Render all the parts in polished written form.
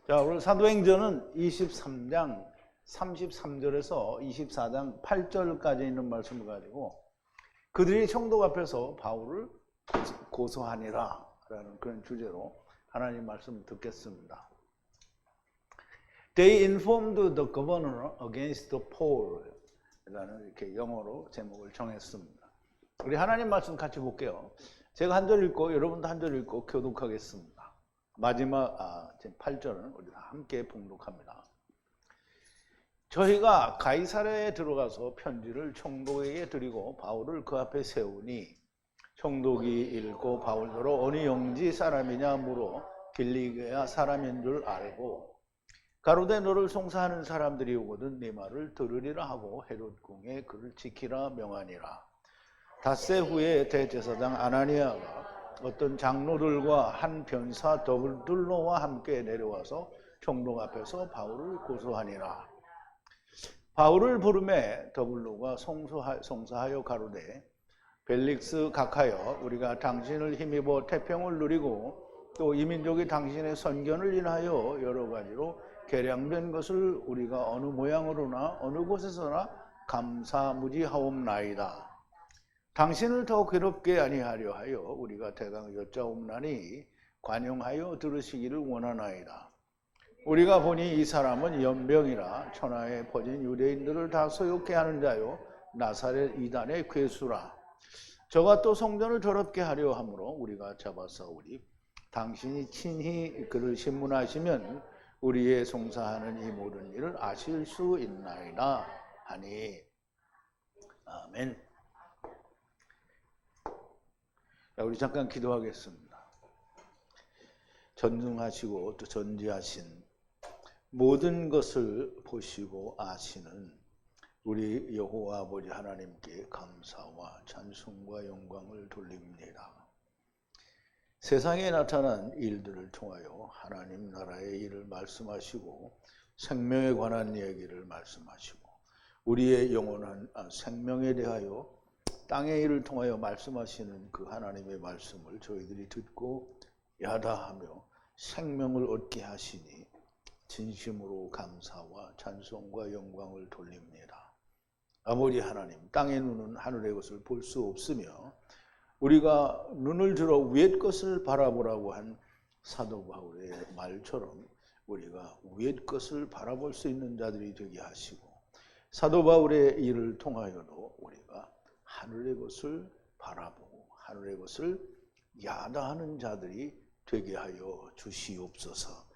자, 오늘 사도행전은 23장 33절에서 24장 8절까지 있는 말씀을 가지고 그들이 총독 앞에서 바울을 고소하니라 라는 그런 주제로 하나님 말씀 듣겠습니다. They informed the governor against Paul 라는 이렇게 영어로 제목을 정했습니다. 우리 하나님 말씀 같이 볼게요. 제가 한 절 읽고 여러분도 한 절 읽고 교독하겠습니다. 마지막 8절은 우리 다 함께 봉독합니다. 저희가 가이사랴에 들어가서 편지를 총독에게 드리고 바울을 그 앞에 세우니 총독이 읽고 바울더러 어느 영지 사람이냐 물어 길리게아 사람인 줄 알고 가로되 너를 송사하는 사람들이 오거든 네 말을 들으리라 하고 헤롯 궁에 그를 지키라 명하니라. 닷새 후에 대제사장 아나니아가 어떤 장로들과 한 변사 더블둘로와 함께 내려와서 총독 앞에서 바울을 고소하니라. 바울을 부르매 더블로가 송사하여 가로되 벨릭스 각하여 우리가 당신을 힘입어 태평을 누리고 또 이 민족이 당신의 선견을 인하여 여러 가지로 개량된 것을 우리가 어느 모양으로나 어느 곳에서나 감사무지하옵나이다. 당신을 더 괴롭게 아니하려 하여 우리가 대강 여짜옵나니 관용하여 들으시기를 원하나이다. 우리가 보니 이 사람은 연병이라 천하에 퍼진 유대인들을 다 소욕케 하는 자요 나사렛 이단의 괴수라. 저가 또 성전을 더럽게 하려 함으로 우리가 잡아싸우리. 당신이 친히 그를 신문하시면 우리의 송사하는 이 모든 일을 아실 수 있나이다 하니. 아멘. 자, 우리 잠깐 기도하겠습니다. 전능하시고 또 전지하신 모든 것을 보시고 아시는 우리 여호와 아버지 하나님께 감사와 찬송과 영광을 돌립니다. 세상에 나타난 일들을 통하여 하나님 나라의 일을 말씀하시고 생명에 관한 얘기를 말씀하시고 우리의 영원한 생명에 대하여 땅의 일을 통하여 말씀하시는 그 하나님의 말씀을 저희들이 듣고 야다하며 생명을 얻게 하시니 진심으로 감사와 찬송과 영광을 돌립니다. 아버지 하나님, 땅의 눈은 하늘의 것을 볼 수 없으며 우리가 눈을 들어 위의 것을 바라보라고 한 사도 바울의 말처럼 우리가 위의 것을 바라볼 수 있는 자들이 되게 하시고 사도 바울의 일을 통하여도 우리가 하늘의 것을 바라보고 하늘의 것을 야다하는 자들이 되게 하여 주시옵소서.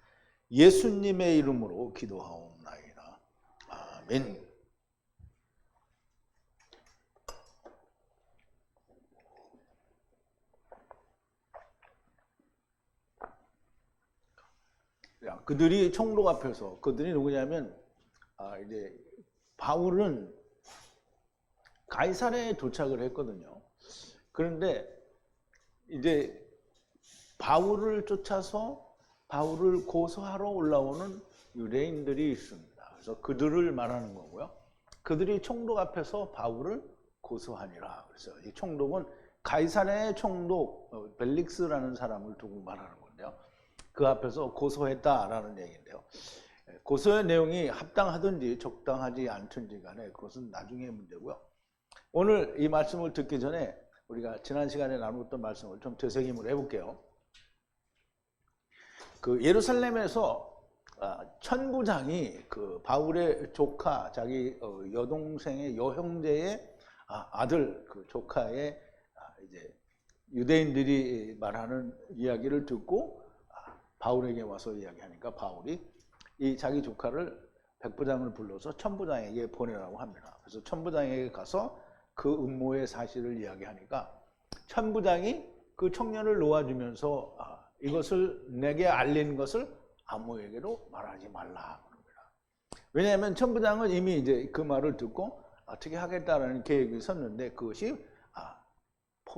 예수님의 이름으로 기도하옵나이다. 아멘. 그들이 총독 앞에서 그들이 누구냐면 이제 바울은 가이사랴에 도착을 했거든요. 그런데 이제 바울을 쫓아서 바울을 고소하러 올라오는 유대인들이 있습니다. 그래서 그들을 말하는 거고요. 그들이 총독 앞에서 바울을 고소하니라. 그래서 이 총독은 가이사랴의 총독 벨릭스라는 사람을 두고 말하는 건데요. 그 앞에서 고소했다라는 얘기인데요. 고소의 내용이 합당하든지 적당하지 않든지 간에 그것은 나중의 문제고요. 오늘 이 말씀을 듣기 전에 우리가 지난 시간에 나눴던 말씀을 좀 되새김을 해볼게요. 그 예루살렘에서 천부장이 그 바울의 조카, 자기 여동생의 여형제의 아들, 그 조카의 이제 유대인들이 말하는 이야기를 듣고 바울에게 와서 이야기하니까 바울이 이 자기 조카를 백부장을 불러서 천부장에게 보내라고 합니다. 그래서 천부장에게 가서 그 음모의 사실을 이야기하니까 천부장이 그 청년을 놓아주면서 이것을 내게 알린 것을 아무에게도 말하지 말라 그럽니다. 왜냐하면 천부장은 이미 이제 그 말을 듣고 어떻게 하겠다라는 계획이 있었는데 그것이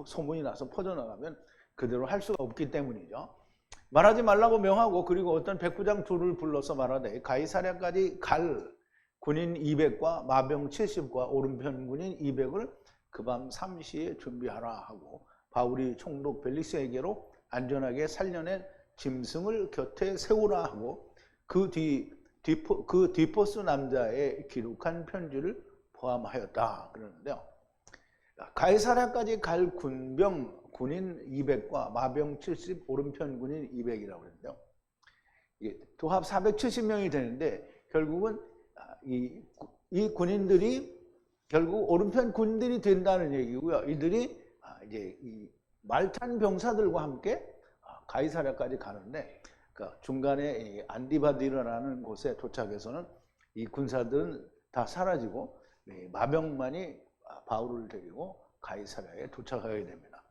소문이 나서 퍼져나가면 그대로 할 수가 없기 때문이죠. 말하지 말라고 명하고 그리고 어떤 백부장 둘을 불러서 말하되 가이사랴까지 갈 군인 200과 마병 70과 오른편 군인 200을 그 밤 3시에 준비하라 하고 바울이 총독 벨릭스에게로 안전하게 살려낸 짐승을 곁에 세우라 하고 그 디포스 남자의 기록한 편지를 포함하였다 그러는데요. 가이사랴까지 갈 군인 200과 마병 70, 오른편 군인 200이라고 그러는데요. 도합 470명이 되는데 결국은 이 군인들이 결국 오른편 군인들이 된다는 얘기고요. 이들이 이제 이 말탄 병사들과 함께 가이사랴까지 가는데 그러니까 중간에 안디바디르라는 곳에 도착해서는 이 군사들은 다 사라지고 마병만이 바울을 데리고 가이사랴에 도착하게 됩니다.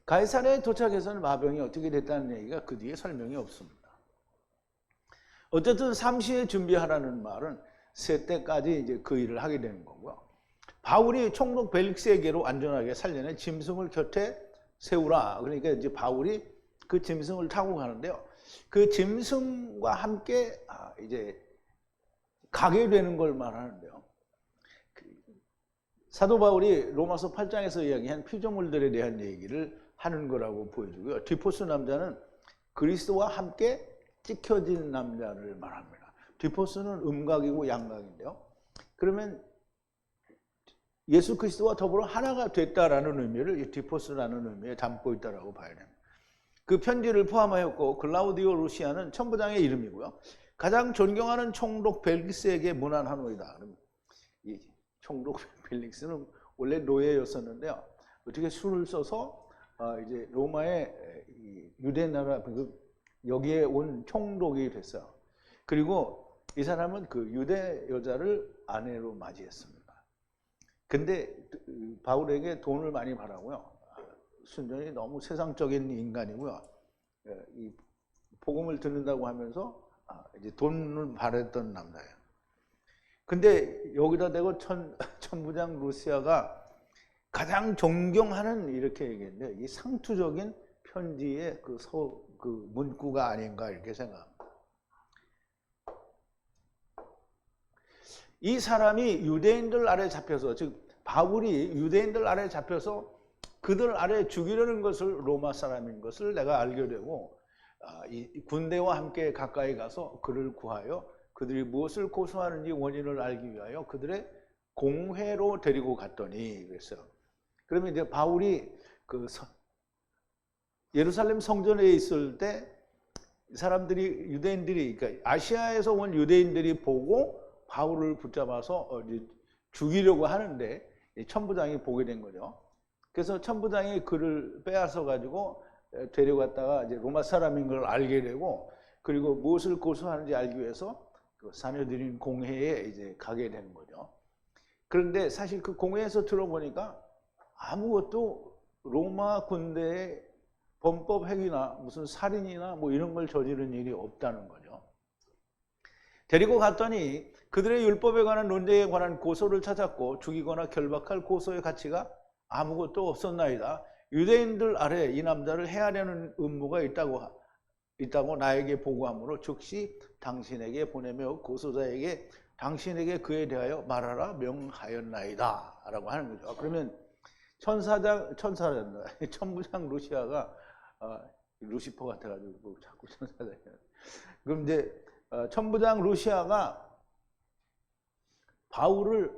가이사랴에 도착해서는 마병이 어떻게 됐다는 얘기가 그 뒤에 설명이 없습니다. 어쨌든 삼시에 준비하라는 말은 세 때까지 이제 그 일을 하게 되는 거고요. 바울이 총독 벨릭스에게로 안전하게 살려낸 짐승을 곁에 세우라. 그러니까 이제 바울이 그 짐승을 타고 가는데요. 그 짐승과 함께 이제 가게 되는 걸 말하는데요. 사도 바울이 로마서 8장에서 이야기한 피조물들에 대한 얘기를 하는 거라고 보여주고요. 디포스 남자는 그리스도와 함께 찍혀진 남자를 말합니다. 디포스는 음각이고 양각인데요. 그러면 예수 그리스도와 더불어 하나가 됐다라는 의미를 이 디포스라는 의미에 담고 있다라고 봐야 됩니다. 그 편지를 포함하였고 글라우디오 루시아는 천부장의 이름이고요. 가장 존경하는 총독 벨릭스에게 문안하노이다. 이 총독 벨릭스는 원래 노예였었는데요. 어떻게 수를 써서 이제 로마의 유대 나라 여기에 온 총독이 됐어요. 그리고 이 사람은 그 유대 여자를 아내로 맞이했습니다. 근데 바울에게 돈을 많이 바라고요. 순전히 너무 세상적인 인간이고요. 이 복음을 듣는다고 하면서 이제 돈을 바랬던 남자예요. 근데 여기다 대고 천부장 루시아가 가장 존경하는 이렇게 얘기했는데 이 상투적인 편지의 그 문구가 아닌가 이렇게 생각합니다. 이 사람이 유대인들 아래 잡혀서 즉 바울이 유대인들 아래 잡혀서 그들 아래 죽이려는 것을 로마 사람인 것을 내가 알게 되고 이 군대와 함께 가까이 가서 그를 구하여 그들이 무엇을 고소하는지 원인을 알기 위하여 그들의 공회로 데리고 갔더니 그랬어요. 그러면 이제 바울이 그 예루살렘 성전에 있을 때 사람들이 유대인들이 그러니까 아시아에서 온 유대인들이 보고 바울을 붙잡아서 죽이려고 하는데 천부장이 보게 된 거죠. 그래서 천부장이 그를 빼앗아 가지고 데려갔다가 이제 로마 사람인 걸 알게 되고 그리고 무엇을 고소하는지 알기 위해서 그 사내들인 공회에 이제 가게 되는 거죠. 그런데 사실 그 공회에서 들어보니까 아무것도 로마 군대의 범법 행위나 무슨 살인이나 뭐 이런 걸 저지른 일이 없다는 거죠. 데리고 갔더니 그들의 율법에 관한 논쟁에 관한 고소를 찾았고 죽이거나 결박할 고소의 가치가 아무것도 없었나이다. 유대인들 아래 이 남자를 해하려는 음모가 있다고 나에게 보고하므로 즉시 당신에게 보내며 고소자에게 당신에게 그에 대하여 말하라 명하였나이다 라고 하는 거죠. 그러면 천부장 루시아가 루시퍼 같아가지고 자꾸 천사장이야. 그럼 이제 천부장 루시아가 바울을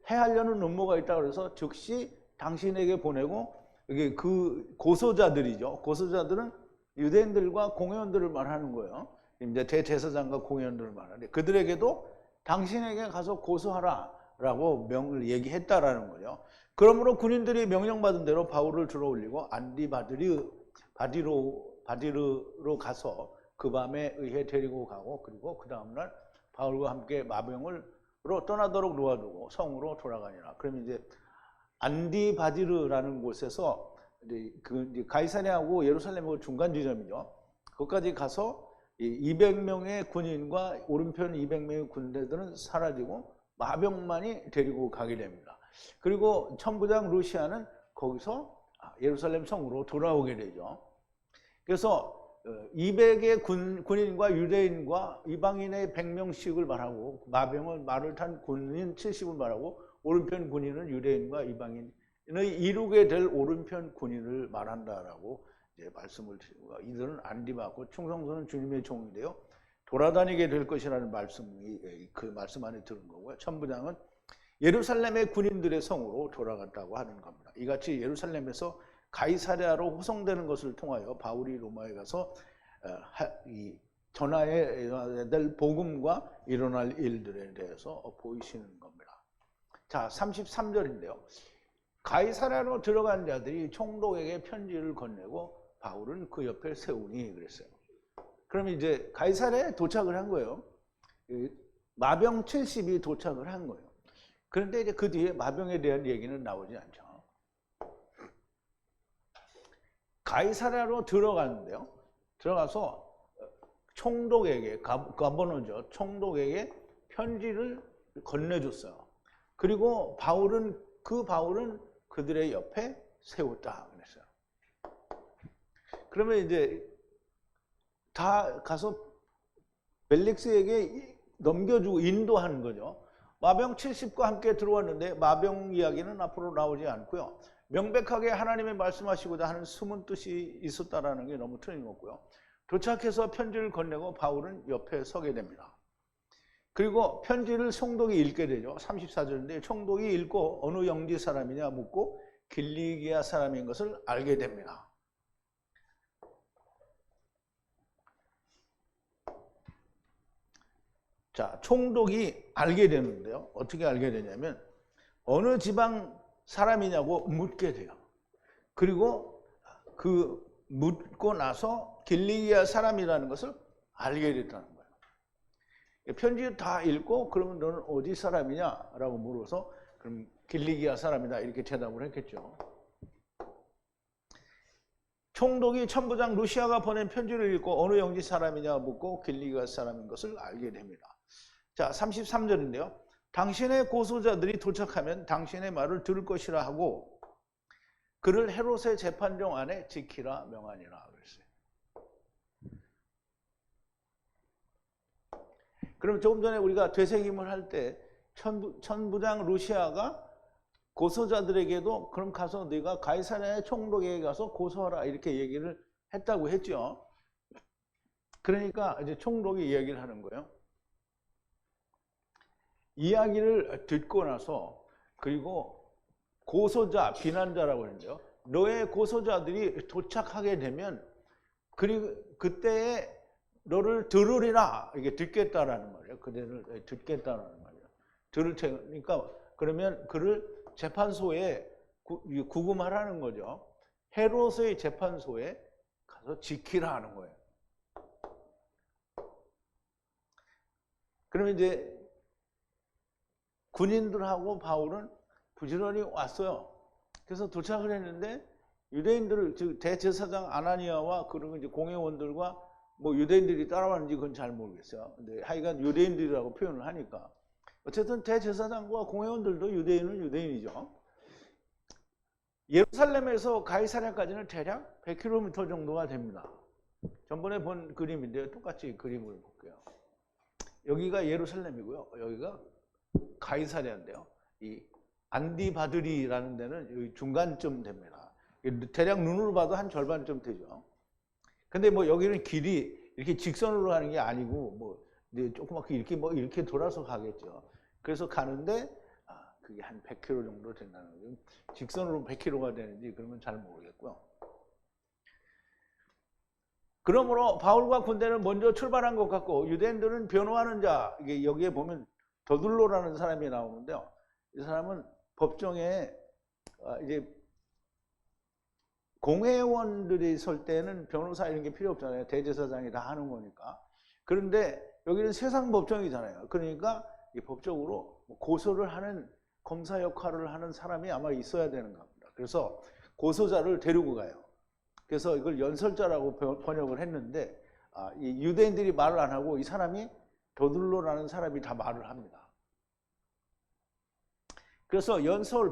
해하려는 음모가 있다고 해서 즉시 당신에게 보내고 이게 그 고소자들이죠. 고소자들은 유대인들과 공회원들을 말하는 거예요. 이제 대제사장과 공회원들을 말하는데 그들에게도 당신에게 가서 고소하라라고 명을 얘기했다라는 거죠. 그러므로 군인들이 명령받은 대로 바울을 들어올리고 안디바디르로 가서 그 밤에 의해 데리고 가고 그리고 그 다음날 바울과 함께 마병으로 떠나도록 놓아두고 성으로 돌아가니라. 그러면 이제 안디바디르라는 곳에서 이제 가이사랴하고 예루살렘하고 중간 지점이죠. 거기까지 가서 200명의 군인과 오른편 200명의 군대들은 사라지고 마병만이 데리고 가게 됩니다. 그리고 천부장 루시아는 거기서 예루살렘 성으로 돌아오게 되죠. 그래서 200의 군인과 유대인과 이방인의 100명씩을 말하고 마병은 말을 탄 군인 70을 말하고 오른편 군인은 유대인과 이방인의 이루게 될 오른편 군인을 말한다라고 이제 말씀을 드리고 이들은 안디바고 충성스러운 주님의 종인데요. 돌아다니게 될 것이라는 말씀이 그 말씀 안에 들은 거고요. 천부장은 예루살렘의 군인들의 성으로 돌아갔다고 하는 겁니다. 이같이 예루살렘에서 가이사랴로 호송되는 것을 통하여 바울이 로마에 가서 전하해야 될 복음과 일어날 일들에 대해서 보이시는 겁니다. 자, 33절인데요. 가이사랴로 들어간 자들이 총독에게 편지를 건네고 바울은 그 옆에 세우니 그랬어요. 그러면 이제 가이사랴에 도착을 한 거예요. 마병 70이 도착을 한 거예요. 그런데 이제 그 뒤에 마병에 대한 얘기는 나오지 않죠. 가이사랴로 들어갔는데요. 들어가서 총독에게, 가버너죠. 총독에게 편지를 건네줬어요. 그리고 바울은 그들의 옆에 세웠다 그랬어요. 그러면 이제 다 가서 벨릭스에게 넘겨주고 인도하는 거죠. 마병 70과 함께 들어왔는데 마병 이야기는 앞으로 나오지 않고요. 명백하게 하나님의 말씀하시고자 하는 숨은 뜻이 있었다라는 게 너무 틀림없고요. 도착해서 편지를 건네고 바울은 옆에 서게 됩니다. 그리고 편지를 총독이 읽게 되죠. 34절인데 총독이 읽고 어느 영지 사람이냐 묻고 길리기아 사람인 것을 알게 됩니다. 자, 총독이 알게 되는데요. 어떻게 알게 되냐면 어느 지방 사람이냐고 묻게 돼요. 그리고 그 묻고 나서 길리기아 사람이라는 것을 알게 됐다는 거예요. 편지 다 읽고 그러면 너는 어디 사람이냐라고 물어서 그럼 길리기아 사람이다 이렇게 대답을 했겠죠. 총독이 천부장 루시아가 보낸 편지를 읽고 어느 영지 사람이냐 묻고 길리기아 사람인 것을 알게 됩니다. 자, 33절인데요. 당신의 고소자들이 도착하면 당신의 말을 들을 것이라 하고 그를 헤롯의 재판정 안에 지키라 명하니라 그랬어요. 그럼 조금 전에 우리가 되새김을 할 때 천부장 루시아가 고소자들에게도 그럼 가서 네가 가이사랴의 총독에게 가서 고소하라 이렇게 얘기를 했다고 했죠. 그러니까 이제 총독이 이야기를 하는 거예요. 이야기를 듣고 나서 그리고 고소자, 비난자라고 하는데요. 너의 고소자들이 도착하게 되면 그리고 그때에 너를 들으리라 이게 듣겠다라는 말이에요. 그대를 듣겠다라는 말이에요. 들을 테니까 그러면 그를 재판소에 구금하라는 거죠. 헤롯의 재판소에 가서 지키라 하는 거예요. 그러면 이제 군인들하고 바울은 부지런히 왔어요. 그래서 도착을 했는데 유대인들을 즉 대제사장 아나니아와 그리고 이제 공회원들과 뭐 유대인들이 따라왔는지 그건 잘 모르겠어요. 근데 하여간 유대인들이라고 표현을 하니까 어쨌든 대제사장과 공회원들도 유대인은 유대인이죠. 예루살렘에서 가이사랴까지는 대략 100km 정도가 됩니다. 전번에 본 그림인데요. 똑같이 그림을 볼게요. 여기가 예루살렘이고요. 여기가 가이사랴인데요. 이 안디바드리라는 데는 여기 중간쯤 됩니다. 대략 눈으로 봐도 한 절반쯤 되죠. 근데 뭐 여기는 길이 이렇게 직선으로 가는 게 아니고 뭐 조그맣게 이렇게 돌아서 가겠죠. 그래서 가는데 그게 한 100km 정도 된다는 거죠. 직선으로 100km가 되는지 그러면 잘 모르겠고요. 그러므로 바울과 군대는 먼저 출발한 것 같고 유대인들은 변호하는 자, 이게 여기에 보면 더둘로라는 사람이 나오는데요. 이 사람은 법정에 이제 공회원들이 설 때는 변호사 이런 게 필요 없잖아요. 대제사장이 다 하는 거니까. 그런데 여기는 세상 법정이잖아요. 그러니까 이 법적으로 고소를 하는 검사 역할을 하는 사람이 아마 있어야 되는 겁니다. 그래서 고소자를 데리고 가요. 그래서 이걸 연설자라고 번역을 했는데 이 유대인들이 말을 안 하고 이 사람이 더둘로라는 사람이 다 말을 합니다. 그래서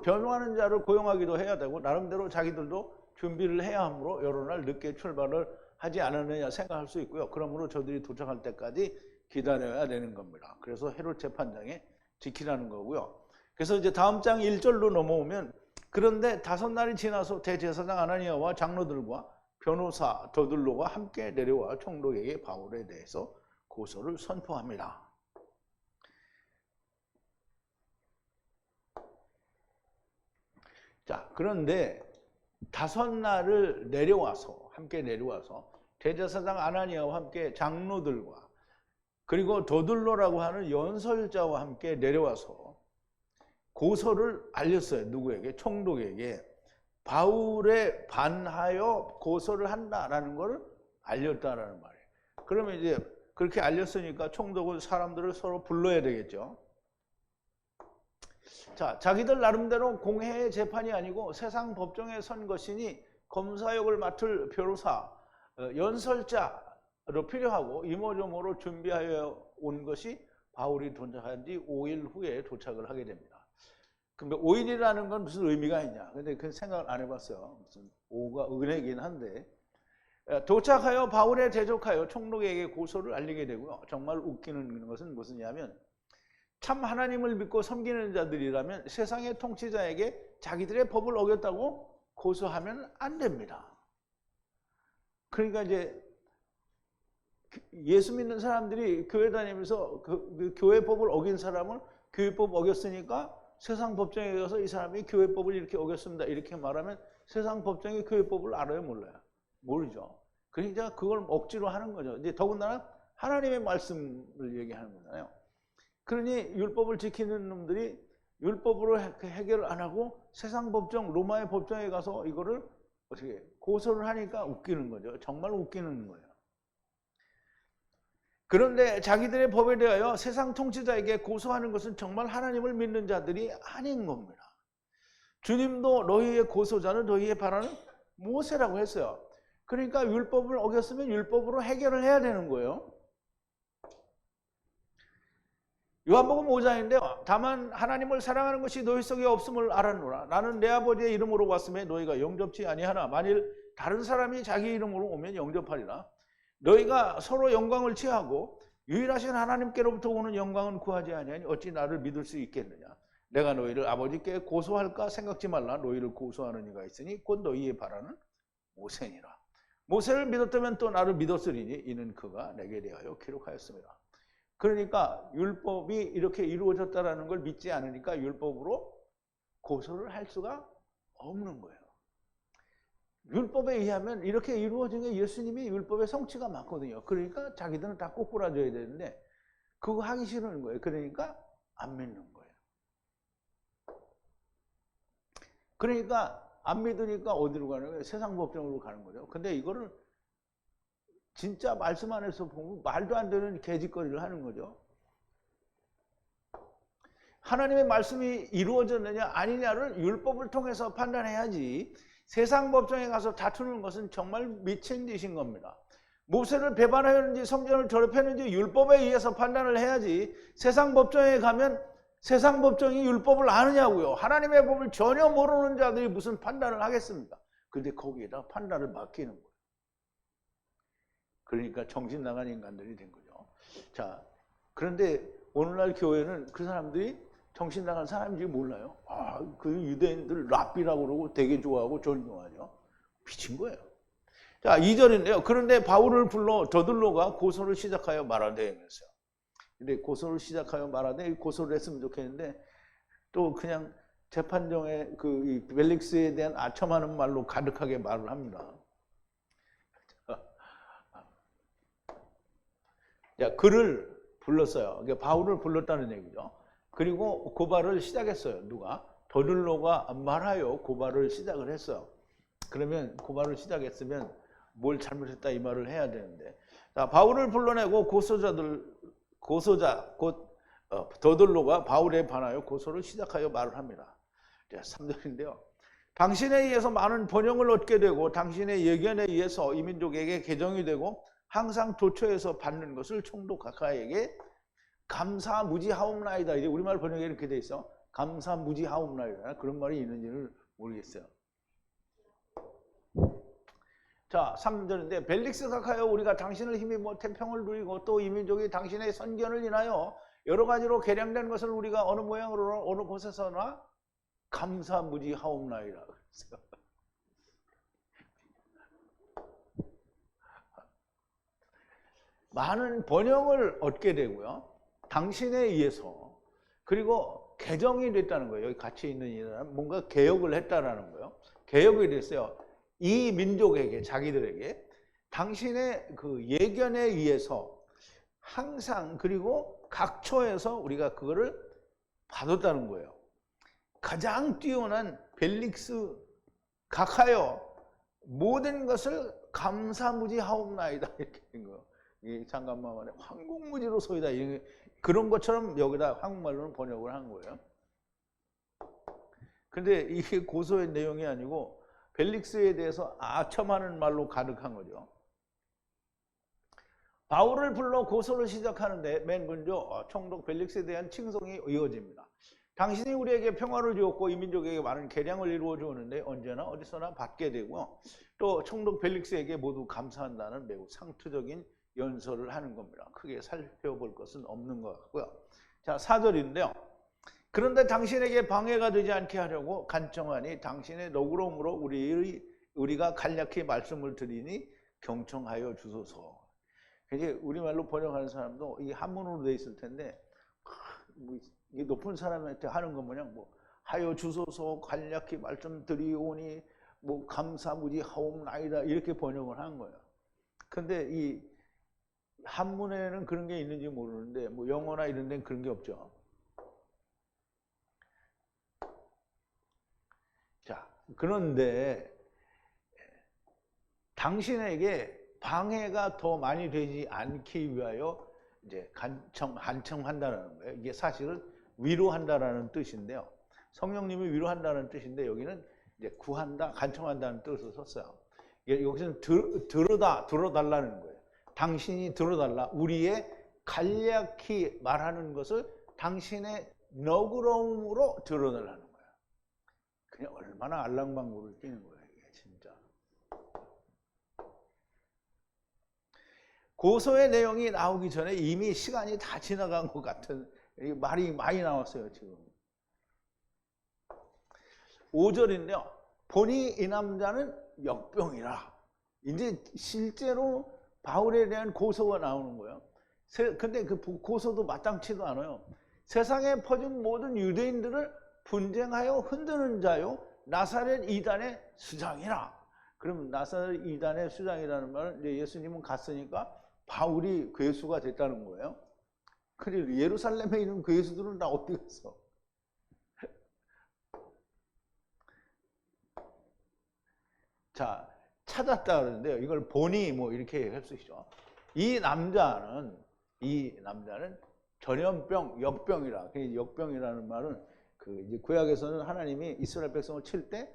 변호하는 자를 고용하기도 해야 되고 나름대로 자기들도 준비를 해야 하므로 여러 날 늦게 출발을 하지 않았느냐 생각할 수 있고요. 그러므로 저들이 도착할 때까지 기다려야 되는 겁니다. 그래서 헤롯 재판장에 지키라는 거고요. 그래서 이제 다음 장 1절로 넘어오면 그런데 5날이 지나서 대제사장 아나니아와 장로들과 변호사 더둘로가 함께 내려와 총독에게 바울에 대해서 고소를 선포합니다. 자, 그런데 다섯 날을 함께 내려와서 대제사장 아나니아와 함께 장로들과 그리고 도들로라고 하는 연설자와 함께 내려와서 고소를 알렸어요. 누구에게? 총독에게. 바울에 반하여 고소를 한다라는 걸 알렸다라는 말이에요. 그러면 이제 그렇게 알렸으니까 총독은 사람들을 서로 불러야 되겠죠. 자, 자기들 나름대로 공회의 재판이 아니고 세상 법정에 선 것이니 검사역을 맡을 변호사, 연설자로 필요하고 이모저모로 준비하여 온 것이 바울이 도착한 지 5일 후에 도착을 하게 됩니다. 그러니까 5일이라는 건 무슨 의미가 있냐? 근데 그 생각을 안 해봤어요. 무슨 5가 은혜이긴 한데 도착하여 바울에 대적하여 총독에게 고소를 알리게 되고요. 정말 웃기는 것은 무엇이냐면 참 하나님을 믿고 섬기는 자들이라면 세상의 통치자에게 자기들의 법을 어겼다고 고소하면 안 됩니다. 그러니까 이제 예수 믿는 사람들이 교회 다니면서 그 교회 법을 어긴 사람을 교회법 어겼으니까 세상 법정에 가서 이 사람이 교회법을 이렇게 어겼습니다. 이렇게 말하면 세상 법정이 교회법을 알아요, 몰라요? 모르죠. 그러니까 그걸 억지로 하는 거죠. 이제 더군다나 하나님의 말씀을 얘기하는 거잖아요. 그러니 율법을 지키는 놈들이 율법으로 해결을 안 하고 세상 법정, 로마의 법정에 가서 이거를 어떻게 고소를 하니까 웃기는 거죠. 정말 웃기는 거예요. 그런데 자기들의 법에 대하여 세상 통치자에게 고소하는 것은 정말 하나님을 믿는 자들이 아닌 겁니다. 주님도 너희의 고소자는 너희의 바라는 모세라고 했어요. 그러니까 율법을 어겼으면 율법으로 해결을 해야 되는 거예요. 요한복음 5장인데요. 다만 하나님을 사랑하는 것이 너희 속에 없음을 알았노라. 나는 내 아버지의 이름으로 왔음에 너희가 영접치 아니하나 만일 다른 사람이 자기 이름으로 오면 영접하리라. 너희가 서로 영광을 취하고 유일하신 하나님께로부터 오는 영광은 구하지 아니하니 어찌 나를 믿을 수 있겠느냐. 내가 너희를 아버지께 고소할까 생각지 말라. 너희를 고소하는 이가 있으니 곧 너희의 바라는 모세니라. 모세를 믿었다면 또 나를 믿었으리니 이는 그가 내게 대하여 기록하였습니다. 그러니까 율법이 이렇게 이루어졌다는 걸 믿지 않으니까 율법으로 고소를 할 수가 없는 거예요. 율법에 의하면 이렇게 이루어진 게 예수님이 율법의 성취가 맞거든요. 그러니까 자기들은 다 꼬꾸라져야 되는데 그거 하기 싫은 거예요. 그러니까 안 믿는 거예요. 그러니까 안 믿으니까 어디로 가는 거예요? 세상 법정으로 가는 거죠. 근데 이거를 진짜 말씀 안에서 보면 말도 안 되는 개짓거리를 하는 거죠. 하나님의 말씀이 이루어졌느냐 아니냐를 율법을 통해서 판단해야지 세상 법정에 가서 다투는 것은 정말 미친 짓인 겁니다. 모세를 배반하였는지 성전을 더럽혔는지 율법에 의해서 판단을 해야지 세상 법정에 가면 세상 법정이 율법을 아느냐고요. 하나님의 법을 전혀 모르는 자들이 무슨 판단을 하겠습니까? 그런데 거기에다 판단을 맡기는 거예요. 그러니까 정신 나간 인간들이 된 거죠. 자, 그런데 오늘날 교회는 그 사람들이 정신 나간 사람인지 몰라요. 아, 그 유대인들 랍비라고 그러고 되게 좋아하고 존경하죠. 미친 거예요. 자, 2절인데요. 그런데 바울을 불러 더들로가 고소를 시작하여 말하되 했어요. 근데 고소를 시작하여 말하되 고소를 했으면 좋겠는데 또 그냥 재판정에 그 벨릭스에 대한 아첨하는 말로 가득하게 말을 합니다. 자, 그를 불렀어요. 그러니까 바울을 불렀다는 얘기죠. 그리고 고발을 시작했어요. 누가? 더들로가 말하여 고발을 시작을 했어요. 그러면 고발을 시작했으면 뭘 잘못했다 이 말을 해야 되는데, 자, 바울을 불러내고 고소자 곧 더들로가 바울에 반하여 고소를 시작하여 말을 합니다. 자, 3절인데요. 당신에 의해서 많은 번영을 얻게 되고 당신의 예견에 의해서 이민족에게 개정이 되고 항상 도처에서 받는 것을 총독 각하에게 감사무지하옵나이다. 이제 우리말 번역에 이렇게 돼 있어. 감사무지하옵나이다. 그런 말이 있는지는 모르겠어요. 자, 3절인데 벨릭스 각하여 우리가 당신을 힘입어 태평을 누리고 또 이민족이 당신의 선견을 인하여 여러 가지로 개량된 것을 우리가 어느 모양으로 어느 곳에서나 감사무지하옵나이다. 많은 번영을 얻게 되고요. 당신에 의해서. 그리고 개정이 됐다는 거예요. 여기 같이 있는 이들은 뭔가 개혁을 했다라는 거예요. 개혁이 됐어요. 이 민족에게, 자기들에게 당신의 그 예견에 의해서 항상, 그리고 각처에서 우리가 그거를 받았다는 거예요. 가장 뛰어난 벨릭스 각하여 모든 것을 감사무지하옵나이다 이렇게 된 거예요. 이 잠깐만 말해 황공무지로소이다 그런 것처럼 여기다 한국말로는 번역을 한 거예요. 근데 이게 고소의 내용이 아니고 벨릭스에 대해서 아첨하는 말로 가득한 거죠. 바울을 불러 고소를 시작하는데 맨 먼저 총독 벨릭스에 대한 칭송이 이어집니다. 당신이 우리에게 평화를 주었고 이 민족에게 많은 계량을 이루어 주었는데 언제나 어디서나 받게 되고 또 총독 벨릭스에게 모두 감사한다는 매우 상투적인 연설을 하는 겁니다. 크게 살펴볼 것은 없는 것 같고요. 자, 4절인데요. 그런데 당신에게 방해가 되지 않게 하려고 간청하니 당신의 너그러움으로 우리가 간략히 말씀을 드리니 경청하여 주소서. 이제 우리말로 번역하는 사람도 이 한문으로 돼 있을 텐데 이 높은 사람한테 하는 거 뭐냐 뭐 하여 주소서 간략히 말씀드리오니 뭐 감사무지하옵나이다 이렇게 번역을 한 거예요. 근데 이 한문에는 그런 게 있는지 모르는데 뭐 영어나 이런 데는 그런 게 없죠. 자, 그런데 당신에게 방해가 더 많이 되지 않기 위하여 이제 간청한다는 거예요. 이게 사실은 위로한다라는 뜻인데요. 성령님이 위로한다는 뜻인데 여기는 이제 구한다, 간청한다는 뜻을 썼어요. 여기서는 들어달라는 거예요. 당신이 들어달라. 우리의 간략히 말하는 것을 당신의 너그러움으로 들어달라는 거예요. 그냥 얼마나 알랑방구를 끼는 거예요, 이게 진짜. 고소의 내용이 나오기 전에 이미 시간이 다 지나간 것 같은 말이 많이 나왔어요, 지금. 5절인데요. 보니 이 남자는 역병이라. 이제 실제로 바울에 대한 고소가 나오는 거예요. 근데 그 고소도 마땅치도 않아요. 세상에 퍼진 모든 유대인들을 분쟁하여 흔드는 자요 나사렛 이단의 수장이라. 그럼 나사렛 이단의 수장이라는 말은 이제 예수님은 갔으니까 바울이 괴수가 됐다는 거예요. 그리고 예루살렘에 있는 괴수들은 다 어디 갔어? 자, 찾았다 그러는데요. 이걸 보니 뭐 이렇게 할 수 있죠. 이 남자는 전염병, 역병이라. 역병이라는 말은 그 이제 구약에서는 하나님이 이스라엘 백성을 칠 때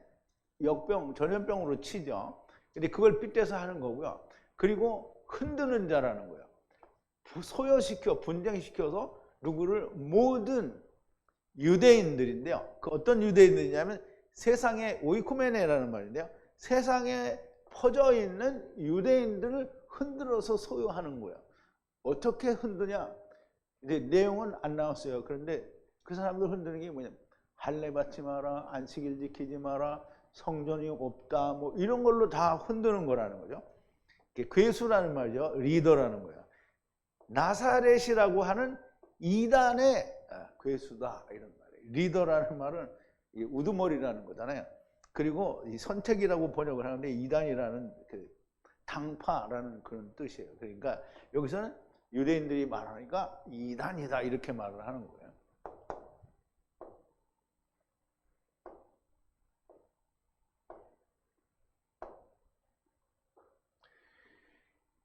역병, 전염병으로 치죠. 근데 그걸 빗대서 하는 거고요. 그리고 흔드는 자라는 거예요. 소요시켜, 분쟁시켜서 누구를 모든 유대인들인데요. 그 어떤 유대인들이냐면 세상에 오이코메네라는 말인데요. 세상에 퍼져 있는 유대인들을 흔들어서 소유하는 거예요. 어떻게 흔드냐? 이제 내용은 안 나왔어요. 그런데 그 사람들 흔드는 게 뭐냐면 할례 받지 마라, 안식일 지키지 마라, 성전이 없다, 뭐 이런 걸로 다 흔드는 거라는 거죠. 괴수라는 말이죠. 리더라는 거예요. 나사렛이라고 하는 이단의 괴수다 이런 말이에요. 리더라는 말은 우두머리라는 거잖아요. 그리고 이 선택이라고 번역을 하는데 이단이라는 그 당파라는 그런 뜻이에요. 그러니까 여기서는 유대인들이 말하니까 이단이다 이렇게 말을 하는 거예요.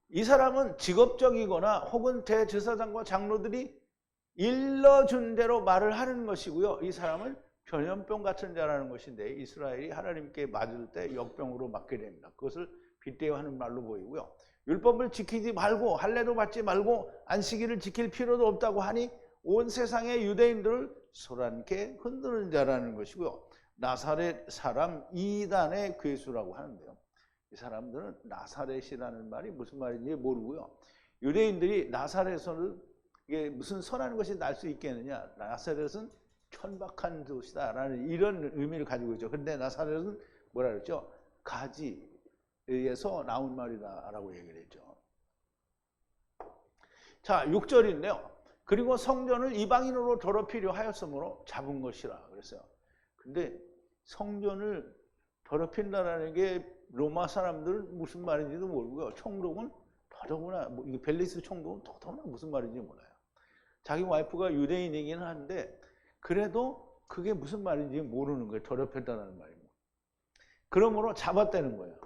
이 사람은 직업적이거나 혹은 대제사장과 장로들이 일러준 대로 말을 하는 것이고요. 이 사람은 전염병 같은 자라는 것인데 이스라엘이 하나님께 맞을 때 역병으로 맞게 됩니다. 그것을 빗대어 하는 말로 보이고요. 율법을 지키지 말고 할례도 받지 말고 안식일을 지킬 필요도 없다고 하니 온 세상의 유대인들을 소란케 흔드는 자라는 것이고요. 나사렛 사람 이단의 괴수라고 하는데요. 이 사람들은 나사렛이라는 말이 무슨 말인지 모르고요. 유대인들이 나사렛에서는 이게 무슨 선한 것이 날 수 있겠느냐. 나사렛은 천박한 도시다 라는 이런 의미를 가지고 있죠. 그런데 나사렛은 뭐라 그랬죠? 가지에서 나온 말이다 라고 얘기를 했죠. 자, 6절인데요. 그리고 성전을 이방인으로 더럽히려 하였으므로 잡은 것이라 그랬어요. 근데 성전을 더럽힌다라는 게 로마 사람들은 무슨 말인지도 모르고요. 총독은 더더구나, 이게 벨리스 총독은 더더구나 무슨 말인지 몰라요. 자기 와이프가 유대인이긴 한데 그래도 그게 무슨 말인지 모르는 거예요. 더럽혔다는 말이고. 그러므로 잡았다는 거예요.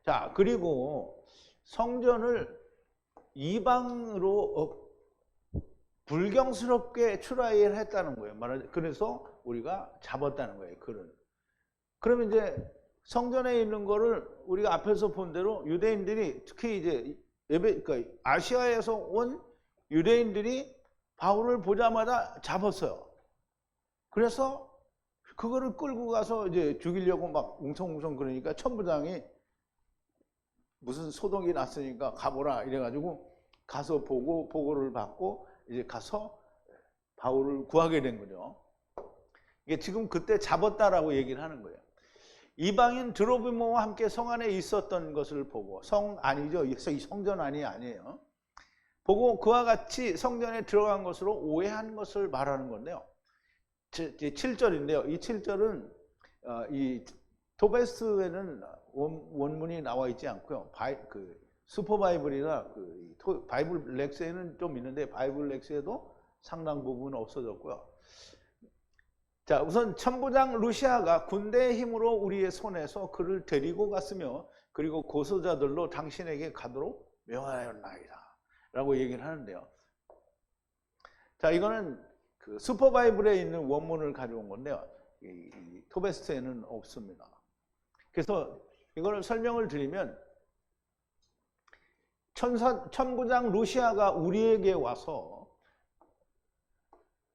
자, 그리고 성전을 이방으로 불경스럽게 출하를 했다는 거예요. 그래서 우리가 잡았다는 거예요. 그러면 이제 성전에 있는 거를 우리가 앞에서 본 대로 유대인들이 특히 이제 그러니까 아시아에서 온 유대인들이 바울을 보자마자 잡았어요. 그래서 그거를 끌고 가서 이제 죽이려고 막 웅성웅성 그러니까 천부장이 무슨 소동이 났으니까 가보라 이래가지고 가서 보고를 받고 이제 가서 바울을 구하게 된 거죠. 이게 지금 그때 잡았다라고 얘기를 하는 거예요. 이방인 드로비모와 함께 성 안에 있었던 것을 보고, 성 아니죠. 이 성전 안이 아니에요. 보고 그와 같이 성전에 들어간 것으로 오해한 것을 말하는 건데요. 7절인데요. 이 7절은 이 토베스에는 원문이 나와 있지 않고요. 슈퍼바이블이나 바이블 렉스에는 좀 있는데 바이블 렉스에도 상당 부분 없어졌고요. 자, 우선 천부장 루시아가 군대의 힘으로 우리의 손에서 그를 데리고 갔으며 그리고 고소자들로 당신에게 가도록 명하였나이다 라고 얘기를 하는데요. 자, 이거는 그 슈퍼바이블에 있는 원문을 가져온 건데요. 이 토베스트에는 없습니다. 그래서 이거를 설명을 드리면 천부장 루시아가 우리에게 와서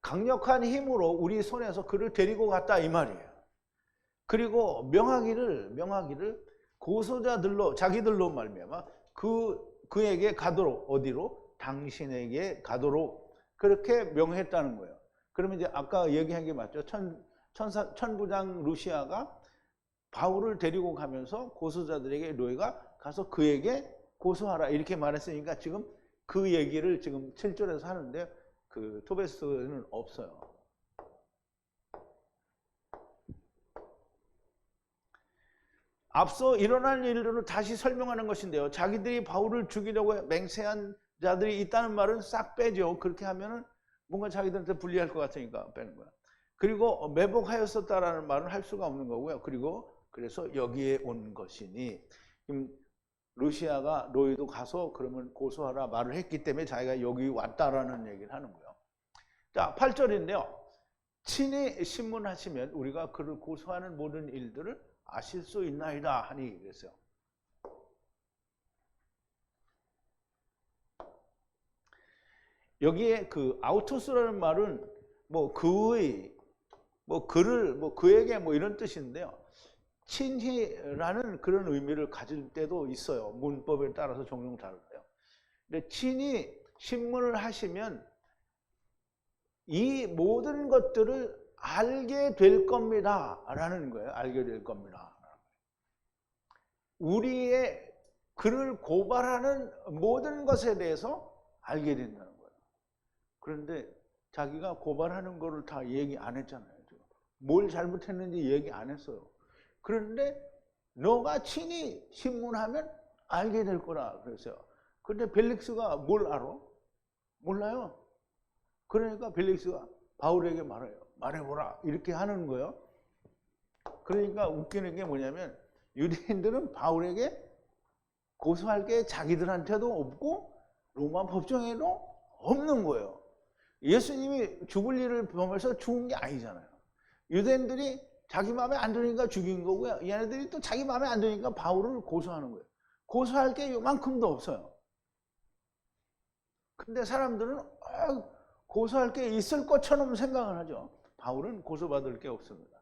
강력한 힘으로 우리 손에서 그를 데리고 갔다 이 말이에요. 그리고 명하기를 고소자들로 자기들로 말미암아 그에게 가도록 어디로? 당신에게 가도록 그렇게 명했다는 거예요. 그러면 이제 아까 얘기한 게 맞죠? 천부장 루시아가 바울을 데리고 가면서 고소자들에게 너희가 가서 그에게 고소하라 이렇게 말했으니까 지금 그 얘기를 지금 7절에서 하는데 그 토베스는 없어요. 앞서 일어난 일들을 다시 설명하는 것인데요. 자기들이 바울을 죽이려고 맹세한 자들이 있다는 말은 싹 빼죠. 그렇게 하면은 뭔가 자기들한테 불리할 것 같으니까 빼는 거야. 그리고 매복하였었다라는 말은 할 수가 없는 거고요. 그래서 여기에 온 것이니 루시아가 너희도 가서 그러면 고소하라 말을 했기 때문에 자기가 여기 왔다라는 얘기를 하는 거예요. 자, 8절인데요. 친히 신문하시면 우리가 그를 고소하는 모든 일들을 아실 수 있나이다 하니 그랬어요. 여기에 그 아우토스라는 말은 뭐 그의 뭐 그를 뭐 그에게 뭐 이런 뜻인데요. 친히라는 그런 의미를 가질 때도 있어요. 문법에 따라서 종종 다르고요. 근데 친히 신문을 하시면 이 모든 것들을 알게 될 겁니다 라는 거예요. 알게 될 겁니다. 우리의 그를 고발하는 모든 것에 대해서 알게 된다는 거예요. 그런데 자기가 고발하는 거를 다 얘기 안 했잖아요. 뭘 잘못했는지 얘기 안 했어요. 그런데 너가 친히 신문하면 알게 될 거라 그랬어요. 그런데 벨릭스가 뭘 알아? 몰라요. 그러니까 벨릭스가 바울에게 말해요. 말해보라 이렇게 하는 거예요. 그러니까 웃기는 게 뭐냐면 유대인들은 바울에게 고소할 게 자기들한테도 없고 로마 법정에도 없는 거예요. 예수님이 죽을 일을 보면서 죽은 게 아니잖아요. 유대인들이 자기 마음에 안 드니까 죽인 거고요. 얘네들이 또 자기 마음에 안 드니까 바울을 고소하는 거예요. 고소할 게 요만큼도 없어요. 근데 사람들은 고소할 게 있을 것처럼 생각을 하죠. 바울은 고소받을 게 없습니다.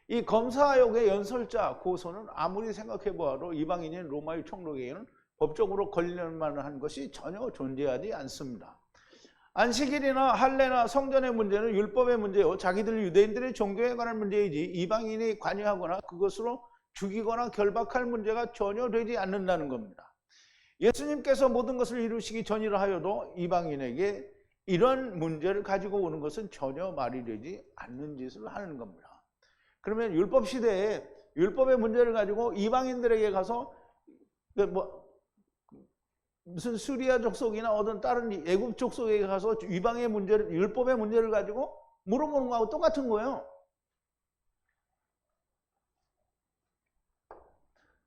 이 검사역의 연설자 고소는 아무리 생각해 보아도 이방인인 로마의 총독에게는 법적으로 걸릴 만한 것이 전혀 존재하지 않습니다. 안식일이나 할례나 성전의 문제는 율법의 문제요. 자기들 유대인들의 종교에 관한 문제이지 이방인이 관여하거나 그것으로 죽이거나 결박할 문제가 전혀 되지 않는다는 겁니다. 예수님께서 모든 것을 이루시기 전이라 하여도 이방인에게 이런 문제를 가지고 오는 것은 전혀 말이 되지 않는 짓을 하는 겁니다. 그러면 율법 시대에 율법의 문제를 가지고 이방인들에게 가서 무슨 수리아 족속이나 어떤 다른 애굽 족속에게 가서 이방의 문제를, 율법의 문제를 가지고 물어보는 거하고 똑같은 거예요.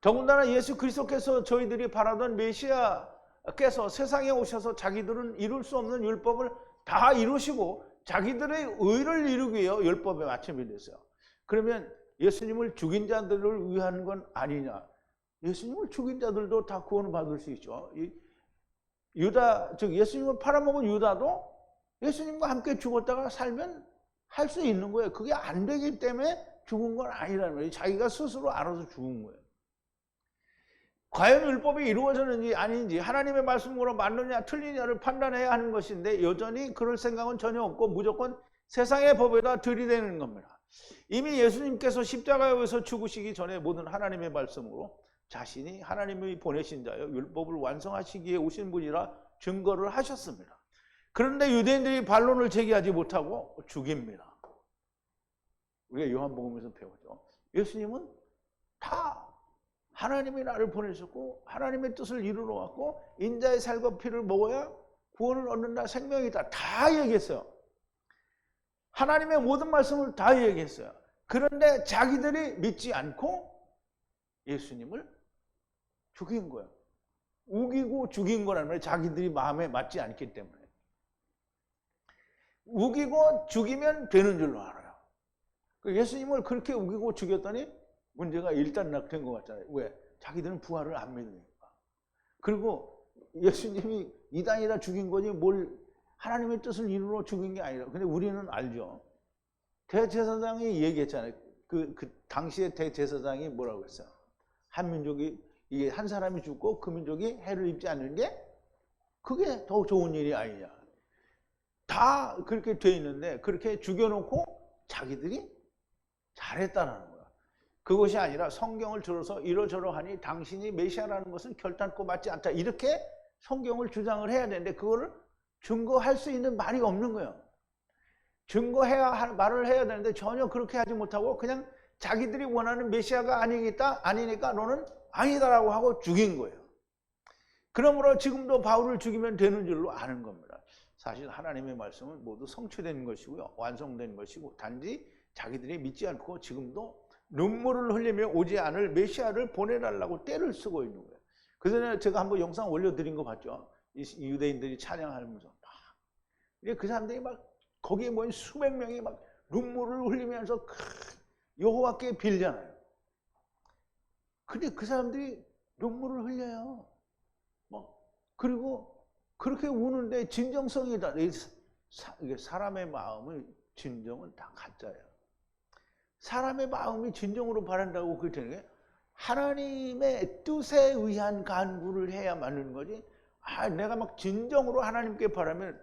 더군다나 예수 그리스도께서 저희들이 바라던 메시아께서 세상에 오셔서 자기들은 이룰 수 없는 율법을 다 이루시고 자기들의 의를 이루기 위해 율법에 마침이 됐어요. 그러면 예수님을 죽인 자들을 위한 건 아니냐? 예수님을 죽인 자들도 다 구원을 받을 수 있죠. 유다, 즉 예수님을 팔아먹은 유다도 예수님과 함께 죽었다가 살면 할 수 있는 거예요. 그게 안 되기 때문에 죽은 건 아니라는 거예요. 자기가 스스로 알아서 죽은 거예요. 과연 율법이 이루어졌는지 아닌지 하나님의 말씀으로 맞느냐 틀리냐를 판단해야 하는 것인데 여전히 그럴 생각은 전혀 없고 무조건 세상의 법에다 들이대는 겁니다. 이미 예수님께서 십자가에서 죽으시기 전에 모든 하나님의 말씀으로 자신이 하나님이 보내신 자여 율법을 완성하시기에 오신 분이라 증거를 하셨습니다. 그런데 유대인들이 반론을 제기하지 못하고 죽입니다. 우리가 요한복음에서 배우죠. 예수님은 다 하나님이 나를 보내셨고 하나님의 뜻을 이루러 왔고 인자의 살과 피를 먹어야 구원을 얻는다, 생명이다, 다 얘기했어요. 하나님의 모든 말씀을 다 얘기했어요. 그런데 자기들이 믿지 않고 예수님을 죽인 거예요. 우기고 죽인 거라는 말이에요. 자기들이 마음에 맞지 않기 때문에. 우기고 죽이면 되는 줄로 알아요. 예수님을 그렇게 우기고 죽였더니 문제가 일단락된 것 같잖아요. 왜? 자기들은 부활을 안 믿으니까. 그리고 예수님이 이단이라 죽인 거지 뭘 하나님의 뜻을 이루러 죽인 게 아니라. 근데 우리는 알죠. 대제사장이 얘기했잖아요. 그 당시에 대제사장이 뭐라고 했어요? 한 민족이, 이게 한 사람이 죽고 그 민족이 해를 입지 않는 게 그게 더 좋은 일이 아니냐. 다 그렇게 돼 있는데 그렇게 죽여놓고 자기들이 잘했다는 거야. 그것이 아니라 성경을 들어서 이러저러하니 당신이 메시아라는 것은 결단코 맞지 않다. 이렇게 성경을 주장을 해야 되는데 그거를 증거할 수 있는 말이 없는 거예요. 말을 해야 되는데 전혀 그렇게 하지 못하고 그냥 자기들이 원하는 메시아가 아니니까 너는 아니다라고 하고 죽인 거예요. 그러므로 지금도 바울을 죽이면 되는 줄로 아는 겁니다. 사실 하나님의 말씀은 모두 성취된 것이고요. 완성된 것이고 단지 자기들이 믿지 않고 지금도 눈물을 흘리며 오지 않을 메시아를 보내달라고 떼를 쓰고 있는 거예요. 그 전에 제가 한번 영상 올려드린 거 봤죠? 이 유대인들이 찬양하면서 막. 그 사람들이 막 거기에 모인 수백 명이 막 눈물을 흘리면서 여호와께 빌잖아요. 근데 그 사람들이 눈물을 흘려요. 그리고 그렇게 우는데 진정성이다. 사람의 마음의 진정은 다 가짜예요. 사람의 마음이 진정으로 바란다고 그렇게 되는 게 하나님의 뜻에 의한 간구를 해야 맞는 거지. 내가 막 진정으로 하나님께 바라면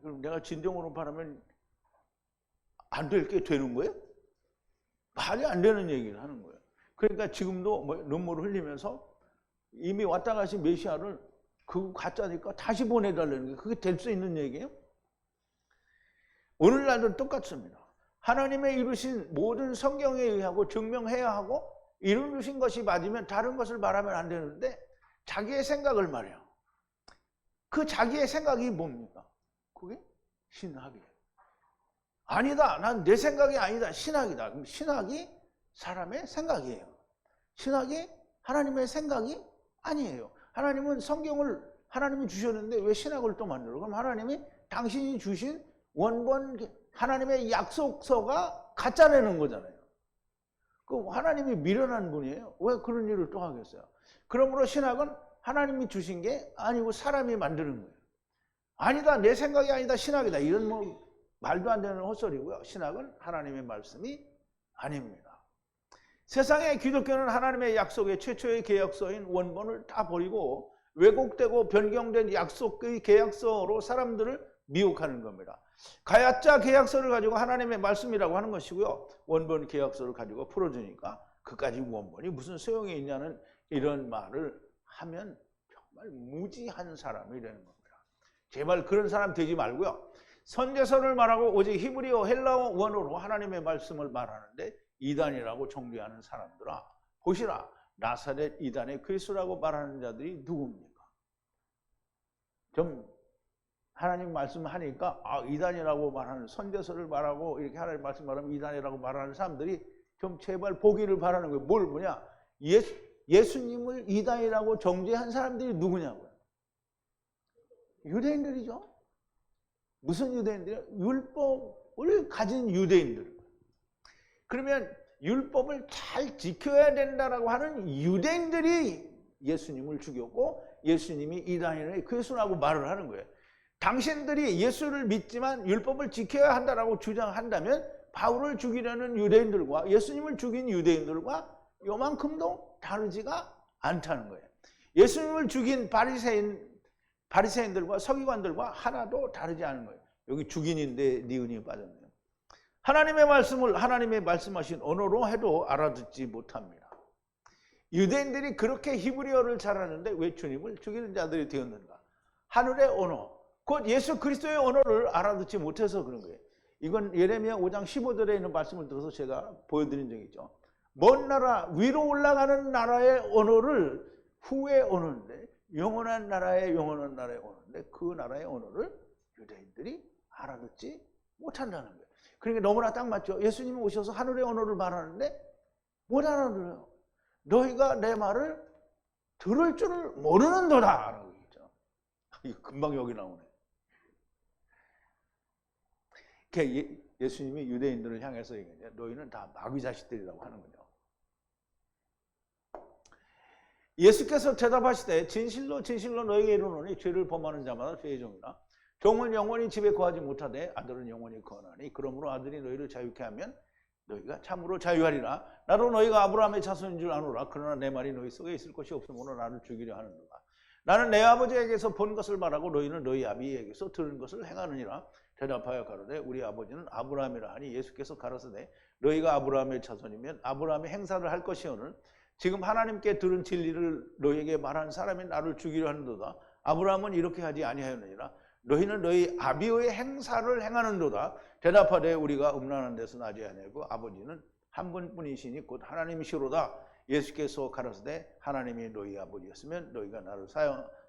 그럼 내가 진정으로 바라면 안 될 게 되는 거예요? 말이 안 되는 얘기를 하는 거예요. 그러니까 지금도 눈물을 흘리면서 이미 왔다 가신 메시아를 그거 가짜니까 다시 보내달라는 게 그게 될 수 있는 얘기예요? 오늘날도 똑같습니다. 하나님의 이루신 모든 성경에 의하고 증명해야 하고 이루신 것이 맞으면 다른 것을 말하면 안 되는데 자기의 생각을 말해요. 그 자기의 생각이 뭡니까? 그게 신학이에요. 아니다. 난 내 생각이 아니다. 신학이다. 그럼 신학이 사람의 생각이에요. 신학이 하나님의 생각이 아니에요. 하나님은 성경을 하나님이 주셨는데 왜 신학을 또 만들어? 그럼 하나님이 당신이 주신 원본 하나님의 약속서가 가짜라는 거잖아요. 그럼 하나님이 미련한 분이에요. 왜 그런 일을 또 하겠어요? 그러므로 신학은 하나님이 주신 게 아니고 사람이 만드는 거예요. 아니다. 내 생각이 아니다. 신학이다. 이런 말도 안 되는 헛소리고요. 신학은 하나님의 말씀이 아닙니다. 세상의 기독교는 하나님의 약속의 최초의 계약서인 원본을 다 버리고 왜곡되고 변경된 약속의 계약서로 사람들을 미혹하는 겁니다. 가짜자 계약서를 가지고 하나님의 말씀이라고 하는 것이고요. 원본 계약서를 가지고 풀어주니까 그까지 원본이 무슨 소용이 있냐는 이런 말을 하면 정말 무지한 사람이 되는 겁니다. 제발 그런 사람 되지 말고요. 선제서를 말하고 오직 히브리어 헬라어 원어로 하나님의 말씀을 말하는데 이단이라고 정죄하는 사람들아, 보시라, 나사렛 이단의 그리스도라고 말하는 자들이 누굽니까? 좀 하나님 말씀하니까 이단이라고 말하는, 선제서를 말하고 이렇게 하나님 말씀 말하면 이단이라고 말하는 사람들이 좀 제발 보기를 바라는 거예요. 뭘 보냐? 예수님을 이단이라고 정죄한 사람들이 누구냐고요? 유대인들이죠. 무슨 유대인들이요? 율법을 가진 유대인들. 그러면 율법을 잘 지켜야 된다라고 하는 유대인들이 예수님을 죽였고 예수님이 이단이라고 그리스도라고 말을 하는 거예요. 당신들이 예수를 믿지만 율법을 지켜야 한다라고 주장한다면 바울을 죽이려는 유대인들과 예수님을 죽인 유대인들과 요만큼도 다르지가 않다는 거예요. 예수님을 죽인 바리새인들과 서기관들과 하나도 다르지 않은 거예요. 여기 죽인인데 니은이 빠졌네요. 하나님의 말씀을 하나님의 말씀하신 언어로 해도 알아듣지 못합니다. 유대인들이 그렇게 히브리어를 잘하는데 왜 주님을 죽이는 자들이 되었는가? 하늘의 언어, 곧 예수 그리스도의 언어를 알아듣지 못해서 그런 거예요. 이건 예레미야 5장 15절에 있는 말씀을 들어서 제가 보여드린 적이 있죠. 먼 나라, 위로 올라가는 나라의 언어를 후의 언어인데, 영원한 나라의 영원한 나라의 언어인데 그 나라의 언어를 유대인들이 알아듣지 못한다는 거예요. 그러니까 너무나 딱 맞죠. 예수님이 오셔서 하늘의 언어를 말하는데 못 알아들어요. 너희가 내 말을 들을 줄을 모르는도다 라는 거죠. 이거 금방 여기 나오네. 예수님이 유대인들을 향해서 얘기해요. 너희는 다 마귀 자식들이라고 하는 거죠. 예수께서 대답하시되 진실로 진실로 너희에게 이르노니 죄를 범하는 자마다 죄의 종이라. 종은 영원히 집에 거하지 못하되 아들은 영원히 거하나니 그러므로 아들이 너희를 자유케 하면 너희가 참으로 자유하리라. 나도 너희가 아브라함의 자손인 줄 아노라. 그러나 내 말이 너희 속에 있을 것이 없으므로 나를 죽이려 하는도다. 나는 내 아버지에게서 본 것을 말하고 너희는 너희 아비에게서 들은 것을 행하느니라. 대답하여 가로되 우리 아버지는 아브라함이라 하니 예수께서 가라사대 너희가 아브라함의 자손이면 아브라함의 행사를 할 것이오늘 지금 하나님께 들은 진리를 너희에게 말한 사람이 나를 죽이려 하는도다. 아브라함은 이렇게 하지 아니하였느니라. 너희는 너희 아비의 행사를 행하는도다. 대답하되 우리가 음란한 데서 나지 아니하고 아버지는 한 분뿐이시니 곧 하나님이시로다. 예수께서 가라사대 하나님이 너희 아버지였으면 너희가 나를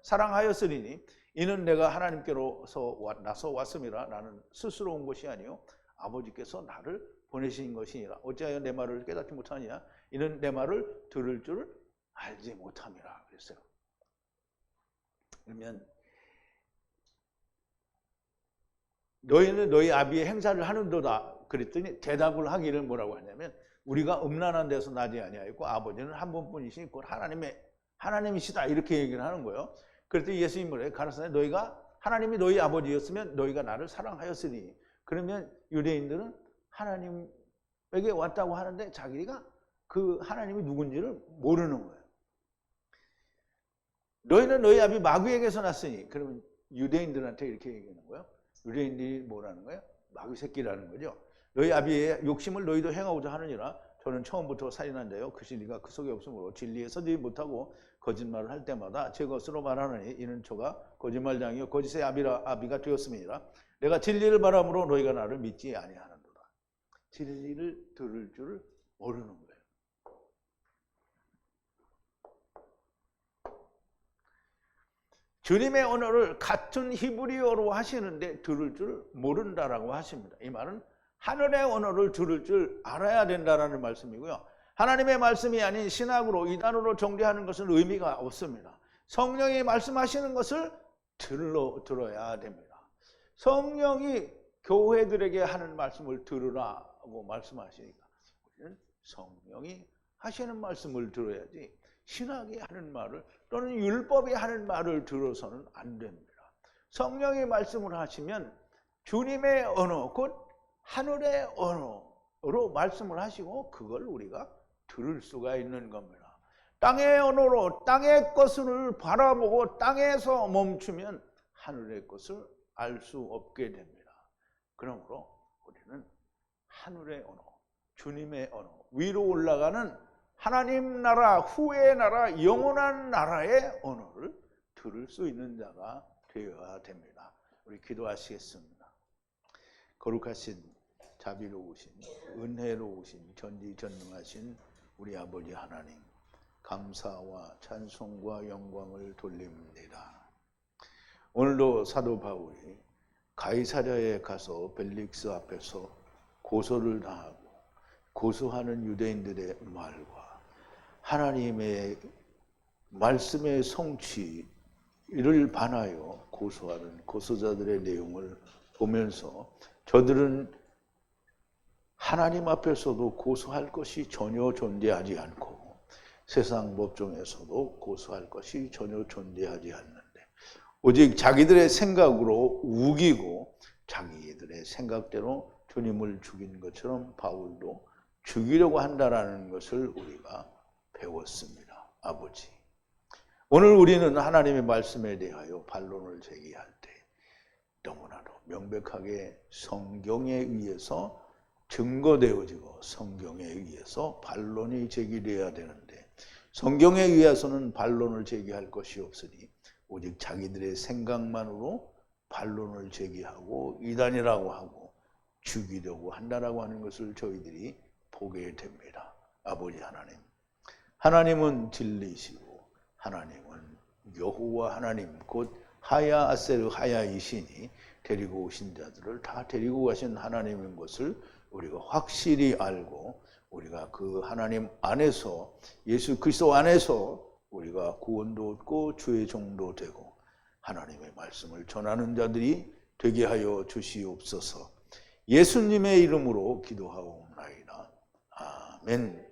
사랑하였으리니 이는 내가 하나님께로서 나서 왔음이라. 나는 스스로 온 것이 아니요 아버지께서 나를 보내신 것이니라. 어찌하여 내 말을 깨닫지 못하느냐? 이는 내 말을 들을 줄 알지 못함이라 그랬어요. 그러면 너희는 너희 아비의 행사를 하는도다 그랬더니 대답을 하기를 뭐라고 하냐면 우리가 음란한 데서 나지 아니하였고 아버지는 한 분뿐이시니 곧 하나님이시다 이렇게 얘기를 하는 거예요. 그랬더니 예수님이 뭐래요? 가라사대 너희가 하나님이 너희 아버지였으면 너희가 나를 사랑하였으니. 그러면 유대인들은 하나님에게 왔다고 하는데 자기가 그 하나님이 누군지를 모르는 거예요. 너희는 너희 아비 마귀에게서 났으니. 그러면 유대인들한테 이렇게 얘기하는 거예요. 유대인들이 뭐라는 거예요? 마귀 새끼라는 거죠. 너희 아비의 욕심을 너희도 행하고자 하느니라. 저는 처음부터 살인한 자요 그 진리가 그 속에 없으므로 진리에 서지 못하고 거짓말을 할 때마다 제 것으로 말하느니 이는 저가 거짓말장이요 거짓의 아비가 되었음이니라. 내가 진리를 바람으로 너희가 나를 믿지 아니하는도다. 진리를 들을 줄 모르는 거예요. 주님의 언어를 같은 히브리어로 하시는데 들을 줄 모른다라고 하십니다. 이 말은 하늘의 언어를 들을 줄 알아야 된다라는 말씀이고요. 하나님의 말씀이 아닌 신학으로 이단으로 정죄하는 것은 의미가 없습니다. 성령이 말씀하시는 것을 들어야 됩니다. 성령이 교회들에게 하는 말씀을 들으라고 말씀하시니까 우리는 성령이 하시는 말씀을 들어야지 신학이 하는 말을 또는 율법이 하는 말을 들어서는 안 됩니다. 성령이 말씀을 하시면 주님의 언어 곧 하늘의 언어로 말씀을 하시고 그걸 우리가 들을 수가 있는 겁니다. 땅의 언어로 땅의 것을 바라보고 땅에서 멈추면 하늘의 것을 알 수 없게 됩니다. 그러므로 우리는 하늘의 언어, 주님의 언어, 위로 올라가는 하나님 나라, 후의 나라, 영원한 나라의 언어를 들을 수 있는 자가 되어야 됩니다. 우리 기도하시겠습니다. 거룩하신 자비로우신 은혜로우신 전지전능하신 우리 아버지 하나님, 감사와 찬송과 영광을 돌립니다. 오늘도 사도 바울이 가이사랴에 가서 벨릭스 앞에서 고소를 당하고 고소하는 유대인들의 말과 하나님의 말씀의 성취를 반하여 고소하는 고소자들의 내용을 보면서 저들은 하나님 앞에서도 고소할 것이 전혀 존재하지 않고 세상 법정에서도 고소할 것이 전혀 존재하지 않는데 오직 자기들의 생각으로 우기고 자기들의 생각대로 주님을 죽인 것처럼 바울도 죽이려고 한다라는 것을 우리가 배웠습니다. 아버지, 오늘 우리는 하나님의 말씀에 대하여 반론을 제기할 때 너무나도 명백하게 성경에 의해서 증거되어지고 성경에 의해서 반론이 제기되어야 되는데 성경에 의해서는 반론을 제기할 것이 없으니 오직 자기들의 생각만으로 반론을 제기하고 이단이라고 하고 죽이려고 한다라고 하는 것을 저희들이 보게 됩니다. 아버지 하나님, 하나님은 진리시고 하나님은 여호와 하나님 곧 하야 아세르 하야이시니 데리고 오신 자들을 다 데리고 가신 하나님인 것을 우리가 확실히 알고 우리가 그 하나님 안에서 예수 그리스도 안에서 우리가 구원도 얻고 주의 종도 되고 하나님의 말씀을 전하는 자들이 되게 하여 주시옵소서. 예수님의 이름으로 기도하옵나이다. 아멘.